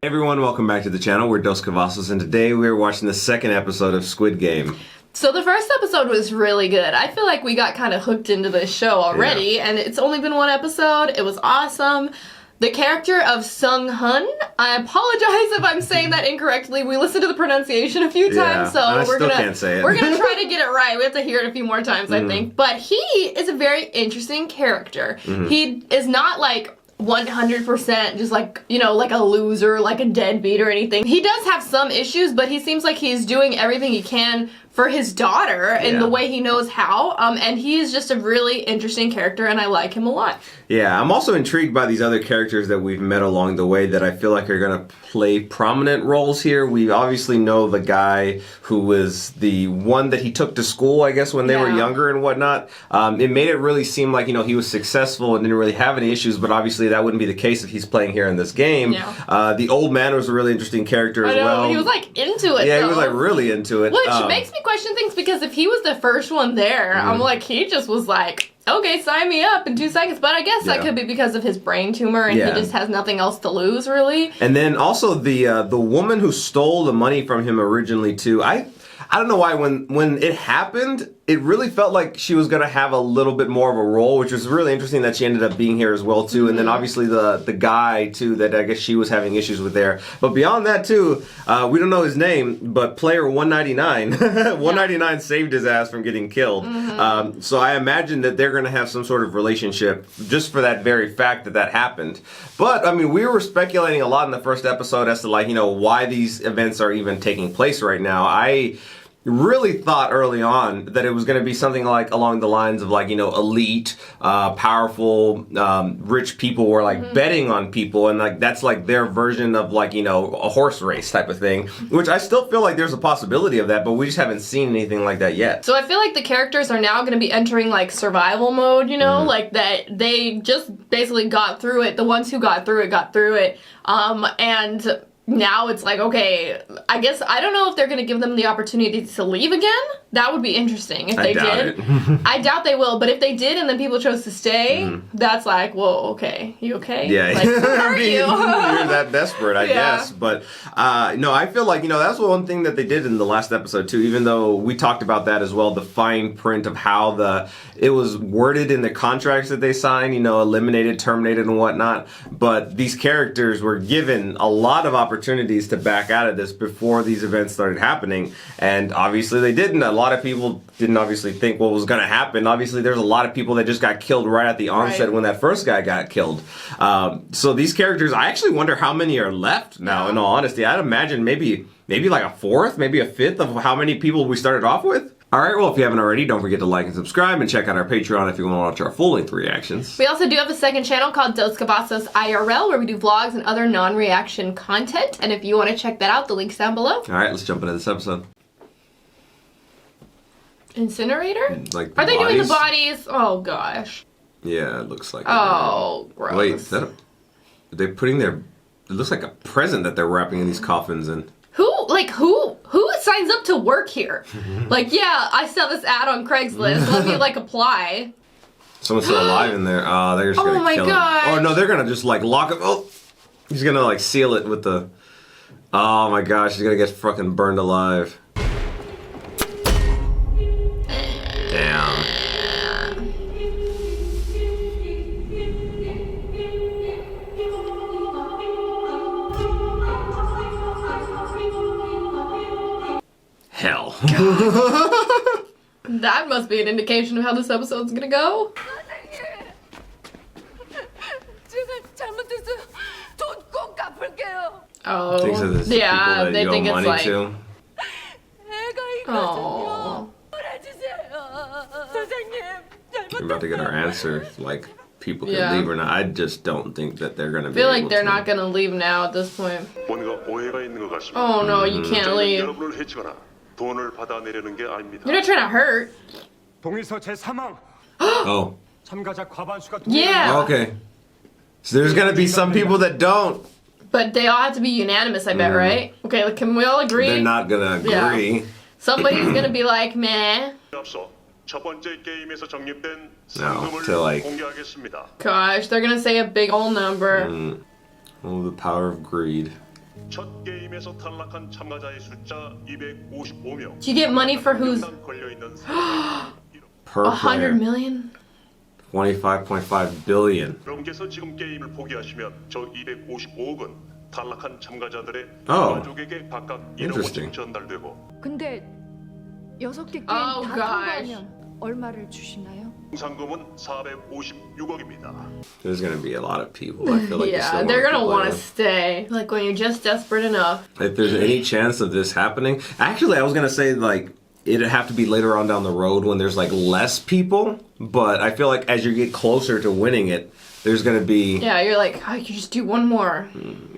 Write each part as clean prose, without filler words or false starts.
Hey everyone, welcome back to the channel. We're Dos Cavazos, and today we're watching the second episode of Squid Game. So the first episode was really good. I feel like we got kind of hooked into this show already, and it's only been one episode. It was awesome. The character of Sung Hun, I apologize if I'm saying that incorrectly. We listened to the pronunciation a few times, so we're gonna try to get it right. We have to hear it a few more times, I think. But he is a very interesting character. He is not like 100% just like, you know, like a loser, like a deadbeat or anything. He does have some issues, but he seems like he's doing everything he can for his daughter in the way he knows how. And he is just a really interesting character, and I like him a lot. Yeah, I'm also intrigued by these other characters that we've met along the way that I feel like are going to play prominent roles here. We obviously know the guy who was the one that he took to school, I guess, when they were younger and whatnot. It made it really seem like, you know, he was successful and didn't really have any issues, but obviously that wouldn't be the case if he's playing here in this game. The old man was a really interesting character as well. He was like into it. Yeah, he was like really into it. Which makes me question things, because if he was the first one there, I'm like, he just was like, okay, sign me up in 2 seconds. But I guess that could be because of his brain tumor, and he just has nothing else to lose, really. And then also the woman who stole the money from him originally too. I don't know why when it happened, it really felt like she was gonna have a little bit more of a role, which was really interesting that she ended up being here as well too. And then obviously the guy too that I guess she was having issues with there. But beyond that too, we don't know his name, but player 199, 199 saved his ass from getting killed. So I imagine that they're gonna have some sort of relationship just for that very fact that that happened. But I mean, we were speculating a lot in the first episode as to, like, you know, why these events are even taking place right now. I really thought early on that it was going to be something like along the lines of, like, you know, elite, powerful, rich people were like betting on people, and like that's like their version of, like, you know, a horse race type of thing, which I still feel like there's a possibility of that, but we just haven't seen anything like that yet. So I feel like the characters are now going to be entering like survival mode, you know, like that they just basically got through it. The ones who got through it, and now it's like, okay, I guess, I don't know if they're going to give them the opportunity to leave again. That would be interesting if they did. I doubt they will, but if they did and then people chose to stay, that's like, whoa, okay, you okay? Yeah. Like, who are you? You're that desperate, I guess. But no, I feel like, you know, that's one thing that they did in the last episode too, even though we talked about that as well, the fine print of how it was worded in the contracts that they signed, you know, eliminated, terminated, and whatnot. But these characters were given a lot of opportunities to back out of this before these events started happening, and obviously they didn't. A lot of people didn't obviously think what was going to happen. Obviously there's a lot of people that just got killed right at the onset when that first guy got killed. So these characters, I actually wonder how many are left now, in all honesty. I'd imagine maybe like a fourth, maybe a fifth of how many people we started off with. Alright, well, if you haven't already, don't forget to like and subscribe, and check out our Patreon if you want to watch our full-length reactions. We also do have a second channel called Dos Cavazos IRL, where we do vlogs and other non-reaction content, and if you want to check that out, the link's down below. Alright, let's jump into this episode. Incinerator? Like Are they doing the bodies? Oh, gosh. Yeah, it looks like it. Oh, gross. Wait, is that they're putting their... It looks like a present that they're wrapping in these coffins in. Who signs up to work here? Like, yeah, I saw this ad on Craigslist. Let me, like, apply. Someone's still alive in there. They're just gonna kill him. Oh, no, they're gonna just, like, lock him. Oh, he's gonna, like, seal it with the... Oh, my gosh, he's gonna get fucking burned alive. Damn. Hell. That must be an indication of how this episode's gonna go. Oh, yeah, they think it's like... Oh. We're about to get our answer, like, people can leave or not. I just don't think that they're gonna be able to. I feel like they're not gonna leave now at this point. Oh no, you can't leave. You're not trying to hurt. Oh. Yeah. Okay. So there's gonna be some people that don't. But they all have to be unanimous, I bet, right? Okay, can we all agree? They're not gonna agree. Yeah. Somebody's gonna be like, meh. No, to like... Gosh, they're gonna say a big old number. Oh, the power of greed. 첫 게임에서 탈락한 참가자의 숫자 255명. Do you get money for who's 걸려 있는 사람. Per player. 100 million? 25.5 billion. 여러분께서 지금 게임을 포기하시면 저 255억은 탈락한 참가자들의 Oh. 가족에게 각각 1억 Interesting. 원씩 전달되고 근데 6개 게임 Oh, 다 gosh. 통과하면 얼마를 주시나요? 상금은 456억입니다. There's gonna be a lot of people. I feel like Yeah, they're gonna want to stay. Like when you're just desperate enough. If there's any chance of this happening, actually, I was gonna say like it'd have to be later on down the road when there's like less people. But I feel like as you get closer to winning it, there's gonna be. Yeah, you're like, I could just do one more.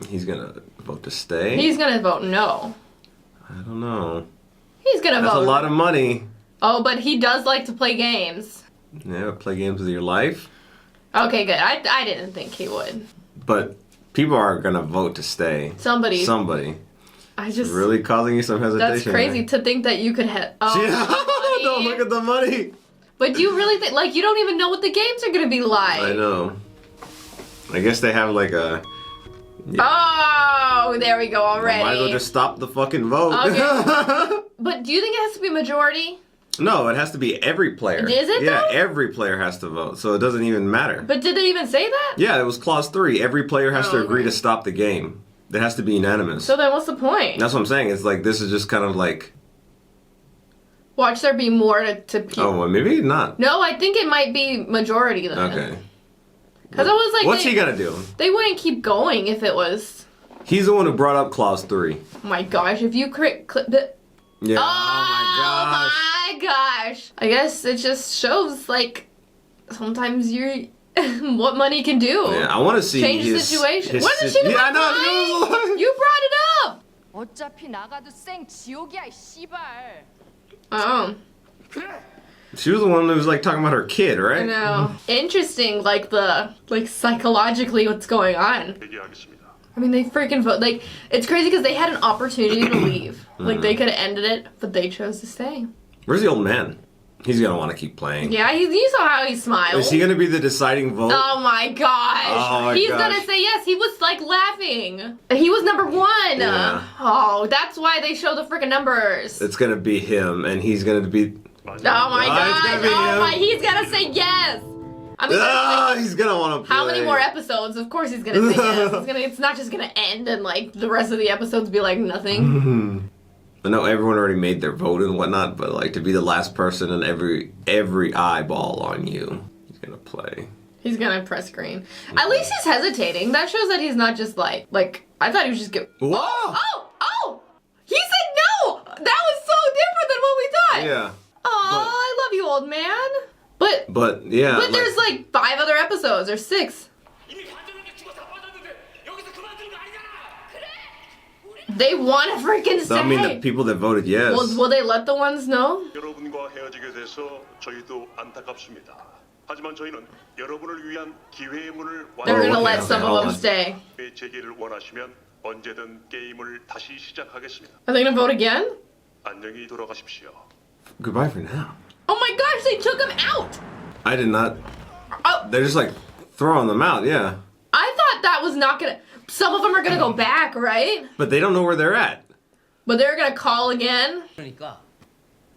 He's gonna vote to stay. He's gonna vote no. I don't know. He's gonna That's vote. a lot of money. Oh, but he does like to play games. Yeah, play games with your life. Okay, good. I didn't think he would. But people are gonna vote to stay. Somebody. I just Really causing you some hesitation. that's crazy to think that you could hit. Oh, Yeah. Don't money. look at the money. But do you really think like you don't even know what the games are gonna be like? I know. I guess they have like a. Oh, there we go already. Might as well just stop the fucking vote. Okay. But do you think it has to be majority? No, it has to be every player. Is it, Yeah, though? every player has to vote, so it doesn't even matter. But did they even say that? Yeah, it was clause 3. Every player has to Oh, agree okay. to stop the game. It has to be unanimous. So then what's the point? That's what I'm saying. It's like this is just kind of like, Watch there be more to people. oh, well, maybe not. No, I think it might be majority then. Okay. Because I was like, What's he gonna do? They wouldn't keep going if it was. He's the one who brought up clause 3. Oh my gosh! If you clip it. Yeah. Oh my my gosh! I guess it just shows like sometimes you're what money can do. gosh. Yeah, I want to see Change the his situation. his When did sit- she Yeah, I know. lie? You brought it up. 어차피 나가도 생 지옥이야 이 씨발. Oh, She was the one who was like talking about her kid, I right? know. Interesting, like psychologically what's going on. 얘기하겠습니다. I mean, they freaking vote. Like, it's crazy because they had an opportunity to leave. Like, they could have ended it, but they chose to stay. Where's the old man? He's gonna want to keep playing. Yeah, you saw how he smiled. Is he gonna be the deciding vote? Oh my gosh. Oh my He's gosh. gonna say yes. He was like laughing. He was number 1. Yeah. Oh, that's why they show the freaking numbers. It's gonna be him, and he's gonna be. Oh my it's gosh. gonna be Oh him. my, he's gonna say yes. I mean, He's gonna want to play. how many more episodes? Of course he's gonna say yes. It's not just gonna end and like the rest of the episodes be like nothing. I know everyone already made their vote and whatnot, but like to be the last person and every eyeball on you, he's gonna play. He's gonna press green. At least he's hesitating. That shows that he's not just like I thought he was just go. Whoa! Oh! He said no. That was so different than what we thought. Yeah, Oh, I love you, old man. But but yeah. but there's like 5 other episodes or 6. They want to freaking So, stay. I mean, the people that voted yes. Will they let the ones know? 여러분과 헤어지게 돼서 저희도 안타깝습니다. 하지만 저희는 여러분을 위한 기회의 문을 They're gonna okay, let some okay, of them hold on. stay. 재개를 원하시면 언제든 게임을 다시 시작하겠습니다. Are they gonna vote again? 안녕히 돌아가십시오. Goodbye for now. Oh my gosh, they took him out. I did not. Oh, They're just like throwing them out. Yeah, I thought that was not gonna. Some of them are gonna go back, right? but they don't know where they're at. But they're gonna call again. 그러니까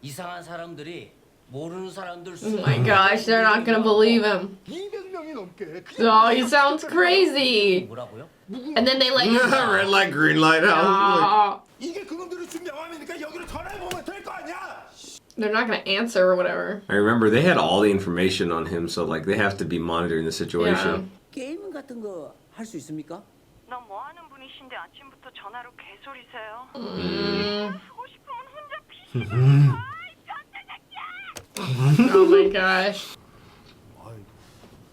이상한 사람들이 모르는 사람들 Oh my gosh, they're not gonna believe him. 200명이 넘게 Oh, he sounds crazy. 뭐라고요? And then they let you go. Red light, green light. Oh, 이게 그놈들이 준 명함이니까 여기로 전화해보면 될 거 아니야. they're not gonna answer or whatever. I remember they had all the information on him, so like they have to be monitoring the situation. 게임 같은 거 할 수 있습니까? 너 뭐 하는 분이신데 아침부터 전화로 개소리세요? Mm. 하고 싶으면 혼자 피시는 Oh my gosh. 아이,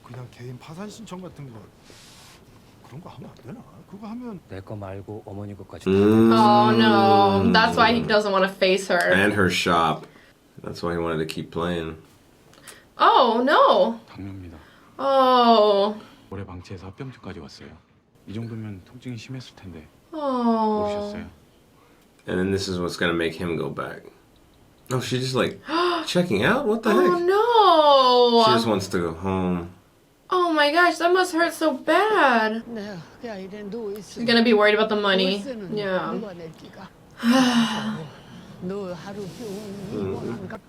그냥 개인 파산 신청 같은 거 그런 거 하면 안 되나? 그거 하면 내 거 말고 어머니 것까지 Oh no. That's why he doesn't want to face her. And her shop. That's why he wanted to keep playing. Oh no. 당뇨입니다. Oh. 올해 방치해서 합병증까지 왔어요. 이 정도면 통증이 심했을 텐데 Oh. 모르셨어요? And then this is what's gonna make him go back. Oh, she's just like checking out? What the Oh heck? She just no. wants to go home. Oh my gosh, that must hurt so bad. She's gonna be worried about the money. Yeah.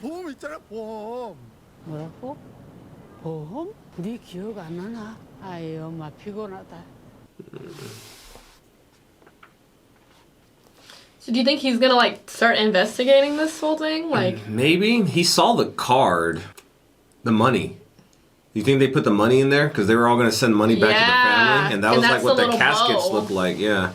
보험 있잖아, 보험. 뭐라고? 보험? 네 기억 안 나나? 아이 엄마 피곤하다. So do you think he's gonna like start investigating this whole thing? Like Maybe he saw the card, the money. You think they put the money in there because they were all going to send money back to the family, and that was like that's what the the little caskets bow. looked like. Yeah.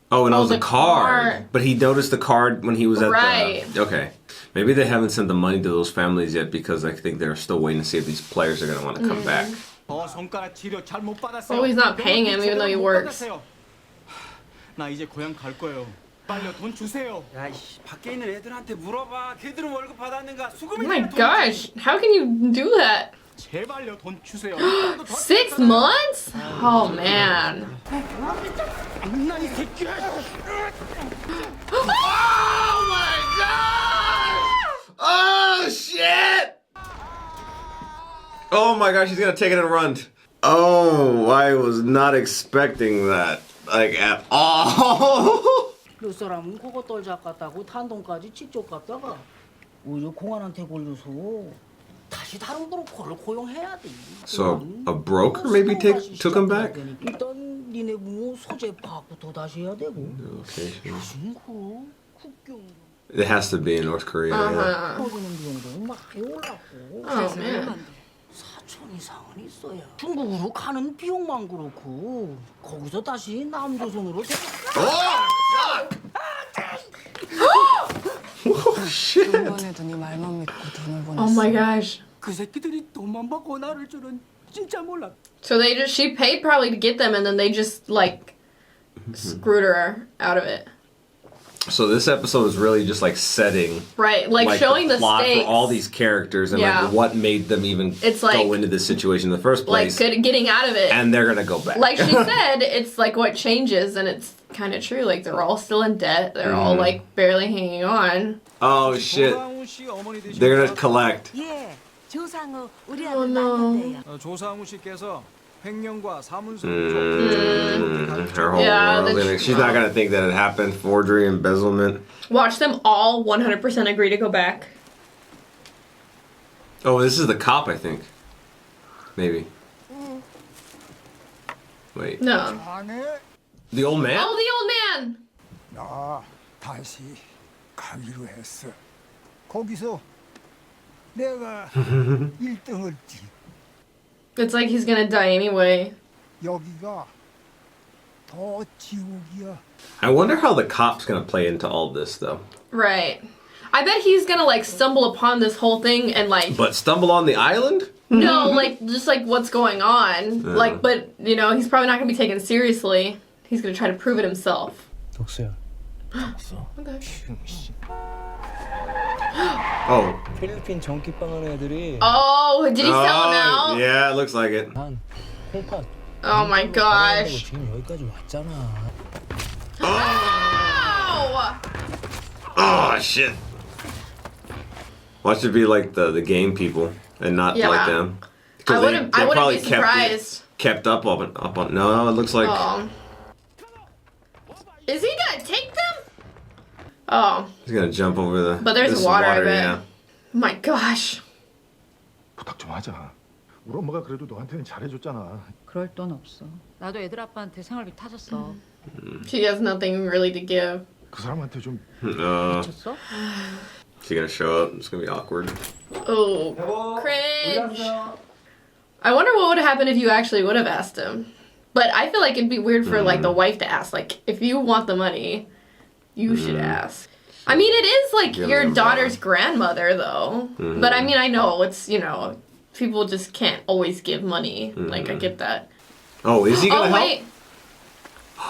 Oh, and it Oh, was a the card. card. But he noticed the card when he was at Right. the. Okay. Maybe they haven't sent the money to those families yet because I think they're still waiting to see if these players are going to want to come back. 손가락 치료 잘 못 받았어요. Oh, he's not paying him even though he works. 나 이제 고향 갈 거예요. 빨리 돈 주세요. 야, 밖에 있는 애들한테 물어봐. 걔들은 월급 받았는가? Oh 수금이 my gosh, how can you do that? 제발요 돈 주세요. 6 months? Oh man. 나이 새끼야. Oh my god! Oh shit! Oh my gosh, he's gonna take it and run. Oh, I was not expecting that. Like at all. 몇 사람은 그거 떨작 갔다고 탄동까지 직접 갔다가 우유 공안한테 걸려서 다시 다른 브로커를 고용해야 돼. So a broker maybe took him back? 일단 니네 부모 소재 파악부터 다시 해야 되고. Okay. 무슨 그 국경 It has to be in North Korea. Yeah. 터지는 비용도 많이 올랐고. Oh man. 4천 이상은 있어야 중국으로 가는 비용만 그렇고 거기서 다시 남조선으로 Oh shit! 이번에도 네 말만 믿고 돈을 보냈어. Oh my gosh. 그 새끼들이 돈만 받고 나를 줄은 진짜 몰라. So she paid probably to get them and then they just like screwed her out of it. So this episode is really just like setting, Right, like showing the plot stakes. for all these characters and Yeah. like what made them even It's like- go into this situation in the first Like place. getting out of it. And they're gonna go back. Like she said, it's like what changes, and it's kind of true. Like they're all still in debt. They're all like barely hanging on. Oh shit! 조상우 씨 어머니 되시죠? They're gonna collect. 예, 조상우 우리 Oh 아들 no. 낳는데요. 조상우 씨께서 횡령과 사문서 Her whole Yeah, world's that's- gonna, she's not gonna think that it happened. Forgery, embezzlement. Watch them all 100% agree to go back. Oh, this is the cop, I think. Maybe. Wait. No. 아내, The old man? Oh, the old man. 나 다시 가기로 했어. 거기서 내가 1등을 지. It's like he's gonna die anyway. 여기가 더 지옥이야. I wonder how the cop's gonna play into all this, though. Right. I bet he's gonna like stumble upon this whole thing and like But stumble on the island? no, like just like what's going on. Like, but you know, he's probably not gonna be taken seriously. He's gonna try to prove it himself. 독수야. Okay. Oh. 필리핀 전기빵 하는 애들이 Oh, did he sell now? Yeah, it looks like it. 한 콩팥. Oh my gosh. 지금 여기까지 왔잖아. Oh! Oh, shit. Watch it be like the game people and not Yeah. like them. 'Cause I wouldn't be probably surprised. Kept up on. No, it looks like. Oh. Is he gonna take them? Oh, He's gonna jump over the. but there's this water, I bet. Yeah. My gosh. 부탁 좀 하자. 우리 엄마가 그래도 너한테는 잘해줬잖아. 그럴 돈 없어. 나도 애들 아빠한테 생활비 타줬어. She has nothing really to give. 그 사람한테 좀 미쳤어? Is he gonna show up? It's gonna be awkward. Oh, cringe. I wonder what would happen if you actually would have asked him. But I feel like it'd be weird for like the wife to ask. Like, if you want the money, you should ask. I mean, it is like Give your him daughter's grandmother, though. But I mean, I know it's, you know, people just can't always give money. Like, I get that. Oh, is he gonna Oh, help? wait.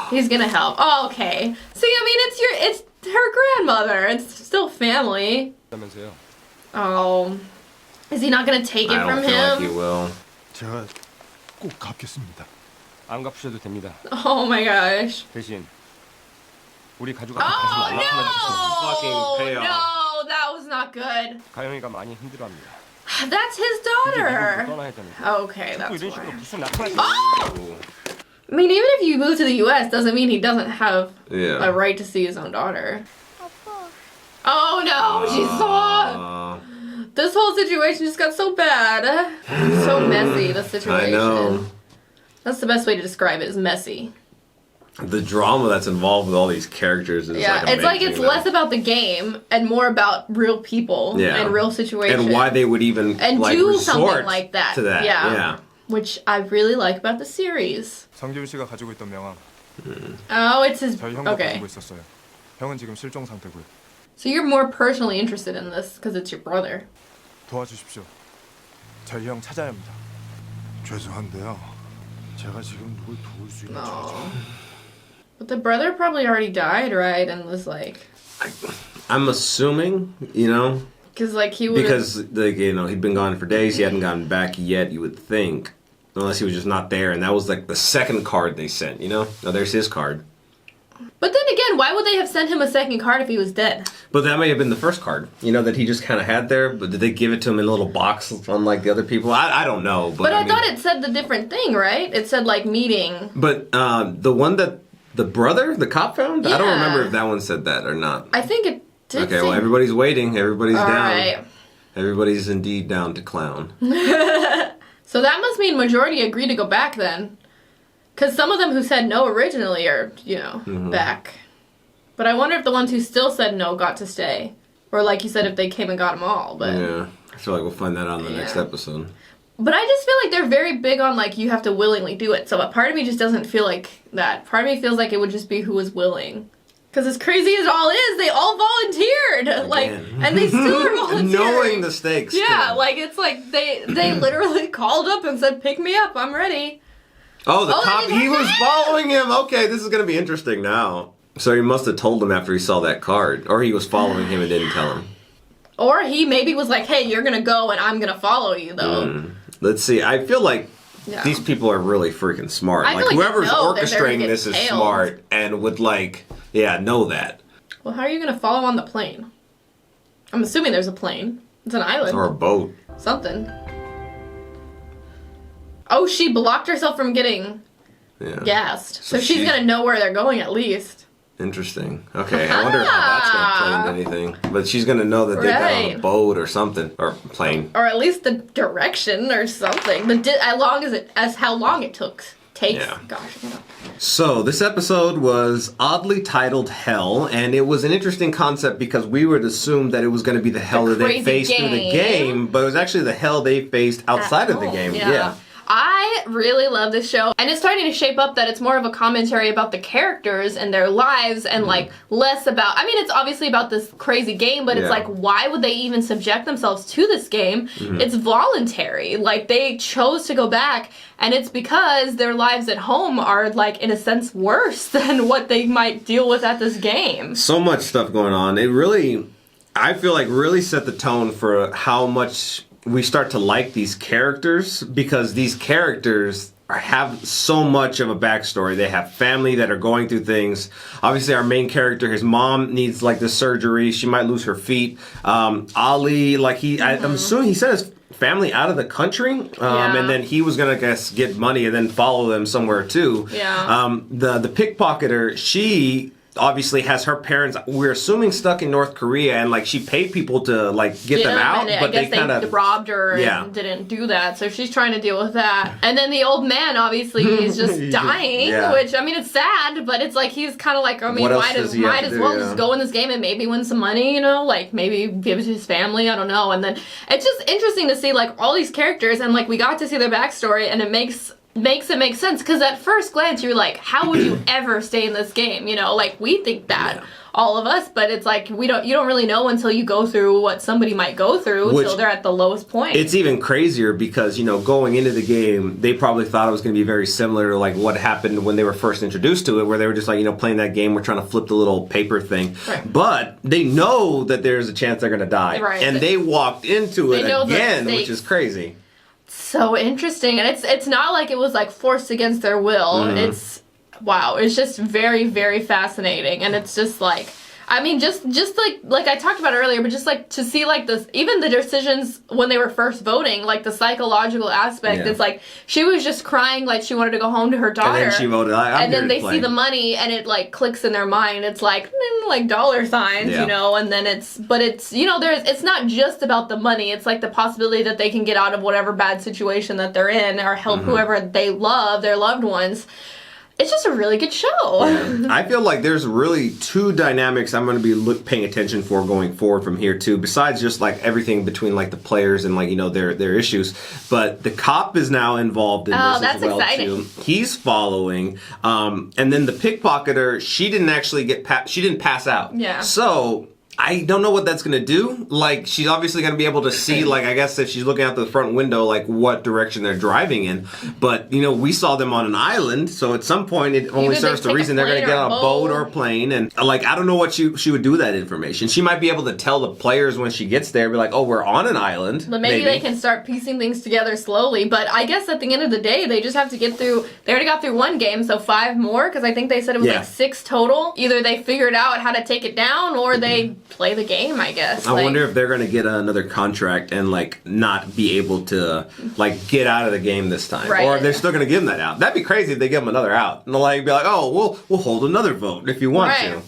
He's gonna help. Oh, okay. See, I mean, it's her grandmother. It's still family. Oh. Is he not gonna take it I from don't feel like he him? will. 제가 꼭 갚겠습니다. 안 갚으셔도 됩니다. Oh my gosh. 대신 우리 가족 Oh 앞에 다시 no! Fucking payoff. No, that was not good. 가영이가 많이 힘들어합니다. That's his daughter. Okay, that's why. Oh! I mean, even if you move to the U.S., doesn't mean he doesn't have a right to see his own daughter. Oh no, she saw. This whole situation just got so bad. So messy, the situation. I know. That's the best way to describe it, is messy. The drama that's involved with all these characters is it's less about the game and more about real people and real situations. And why they would even do something like that. To that. Yeah. Which I really like about the series. 성균 씨가 가지고 있던 명함. Oh, it's his. 저희 형도 Okay. 가지고 있었어요. 형은 지금 실종 상태고요. So you're more personally interested in this because it's your brother. 도와주십시오. 저희 형 찾아야 합니다. 죄송한데요. 제가 지금 누굴 도울 수 있는 처지죠? But the brother probably already died, right? And was like. I'm assuming, Because he would. Because he'd been gone for days. He hadn't gotten back yet. You would think, unless he was just not there, and that was the second card they sent. Oh, there's his card. But then again, why would they have sent him a second card if he was dead? But that may have been the first card. That he just kind of had there. But did they give it to him in a little box, unlike the other people? I don't know. But I thought it said the different thing, right? It said meeting. But the one that the brother, the cop found, I don't remember if that one said that or not. I think it. Okay, well, everybody's waiting. Everybody's All down. Right. Everybody's indeed down to clown. So that must mean majority agreed to go back then. Because some of them who said no originally are, back. But I wonder if the ones who still said no got to stay. Or like you said, if they came and got them all. But yeah, I feel like we'll find that out in the next episode. But I just feel like they're very big on, you have to willingly do it. So a part of me just doesn't feel like that. Part of me feels like it would just be who was willing. Because as crazy as it all is, they all volunteered. And they still are volunteering. Knowing the stakes. Yeah, too. It's like they literally called up and said, pick me up, I'm ready. Oh, the cop, he was following him. Okay, this is going to be interesting now. So he must have told him after he saw that card. Or he was following him and didn't tell him. Or he maybe was like, hey, you're going to go and I'm going to follow you, though. Let's see. I feel like these people are really freaking smart. I feel like whoever's orchestrating this is smart and would know that. Well, how are you going to follow on the plane? I'm assuming there's a plane. It's an island. Or a boat. Something. Oh, she blocked herself from getting gassed. So she's going to know where they're going at least. Interesting. Okay, I wonder how that's going to play into anything. But she's going to know that they got on a boat or something. Or plane. Or at least the direction or something. As how long it takes. Yeah. Gosh. So this episode was oddly titled Hell, and it was an interesting concept because we would assume that it was going to be the hell that they faced through the game, but it was actually the hell they faced outside of the game. Yeah. I really love this show, and it's starting to shape up that it's more of a commentary about the characters and their lives and less about, it's obviously about this crazy game, but it's why would they even subject themselves to this game? It's voluntary. They chose to go back, and it's because their lives at home are in a sense worse than what they might deal with at this game. So much stuff going on. It really, I feel really set the tone for how much we start to like these characters, because these characters have so much of a backstory. They have family that are going through things. Obviously, our main character, his mom needs the surgery. She might lose her feet. Ali, I'm assuming he sent his family out of the country, and then he was gonna get money and then follow them somewhere too. Yeah. The pickpocketer, she obviously has her parents, we're assuming, stuck in North Korea, and she paid people to get them out, but they kind of robbed her and didn't do that, so she's trying to deal with that. And then the old man, obviously, he's just dying, which it's sad, but it's he's kind of might as well just go in this game and maybe win some money, maybe give it to his family, I don't know. And then it's just interesting to see all these characters, and we got to see their backstory, and it makes it make sense, because at first glance you're how would you ever stay in this game? We think that, all of us, but it's you don't really know until you go through what somebody might go through until they're at the lowest point. It's even crazier because, going into the game, they probably thought it was going to be very similar to what happened when they were first introduced to it, where they were just playing that game, we're trying to flip the little paper thing. Right. But they know that there's a chance they're going to die. Right. And they walked into it again, which is crazy. So interesting, and it's not it was forced against their will. It's just very, very fascinating, and it's just I mean, just like I talked about earlier, but just like to see like this, even the decisions when they were first voting, like the psychological aspect. Yeah. It's like she was just crying like she wanted to go home to her daughter, And then she voted. I'm and then here to they play. see the money, and it like clicks in their mind. It's like dollar signs, Yeah. you know. And then it's you know, it's not just about the money. It's like the possibility that they can get out of whatever bad situation that they're in, or help whoever they love, their loved ones. It's just a really good show. I feel like there's really two dynamics I'm going to be paying attention for going forward from here too, besides just like everything between like the players and like, you know, their issues. But the cop is now involved in this that's as well exciting. too. He's following, and then the pickpocketer, she didn't actually she didn't pass out. Yeah. So I don't know what that's going to do. Like, she's obviously going to be able to see, like, I guess if she's looking out the front window, like, what direction they're driving in. But, you know, we saw them on an island, so at some point it only Either serves they the take reason a they're going to plane get or on a a boat boat. or a plane. And, like, I don't know what she would do with that information. She might be able to tell the players when she gets there, be like, oh, we're on an island. But maybe they can start piecing things together slowly. But I guess at the end of the day, they just have to get through. They already got through one game, so 5 more, because I think they said it was Yeah. like 6 total. Either they figured out how to take it down, or they play the game, I guess. I wonder if they're going to get another contract and, like, not be able to, like, get out of the game this time. Right. Or they're still going to give them that out. That'd be crazy if they give them another out. And they'll, like, be like, oh, we'll hold another vote if you want Right. to.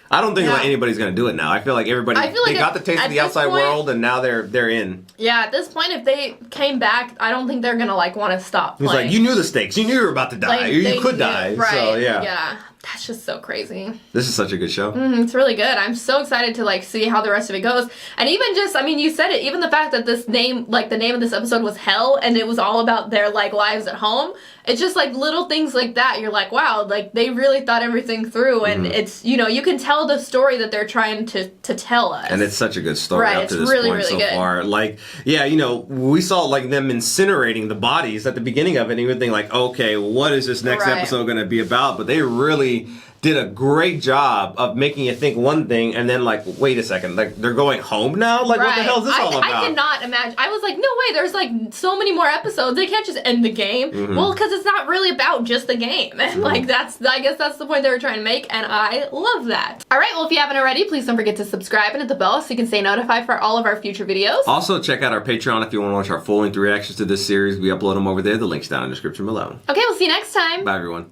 I don't think Yeah. like anybody's going to do it now. I feel like everybody, I feel like they got at- the taste at of the this outside point- world and now they're in. Yeah, at this point, if they came back, I don't think they're going to, like, want to stop He's playing. like, you knew the stakes. You knew you were about to die. Like, or they you could knew- die. Right. So, yeah. Yeah. That's just so crazy. This is such a good show. It's really good. I'm so excited to like see how the rest of it goes. And even just, I mean, you said it, even the fact that this name, like the name of this episode was Hell, and it was all about their like lives at home. It's just like little things like that. You're like, wow, like they really thought everything through, and it's, you know, you can tell the story that they're trying to tell us. And it's such a good story Right, up to it's this really, point really so good. far. Like, yeah, you know, we saw like them incinerating the bodies at the beginning of it, and you would think like, okay, what is this next Right. episode going to be about? But they really did a great job of making you think one thing, and then like, wait a second, like they're going home now? Like, what the hell is this all about? I did not imagine. I was like, no way, there's like so many more episodes. They can't just end the game. Mm-hmm. Well, because it's not really about just the game. And like, I guess that's the point they were trying to make, and I love that. All right, well, if you haven't already, please don't forget to subscribe and hit the bell so you can stay notified for all of our future videos. Also, check out our Patreon if you want to watch our full-length reactions to this series. We upload them over there. The link's down in the description below. Okay, we'll see you next time. Bye, everyone.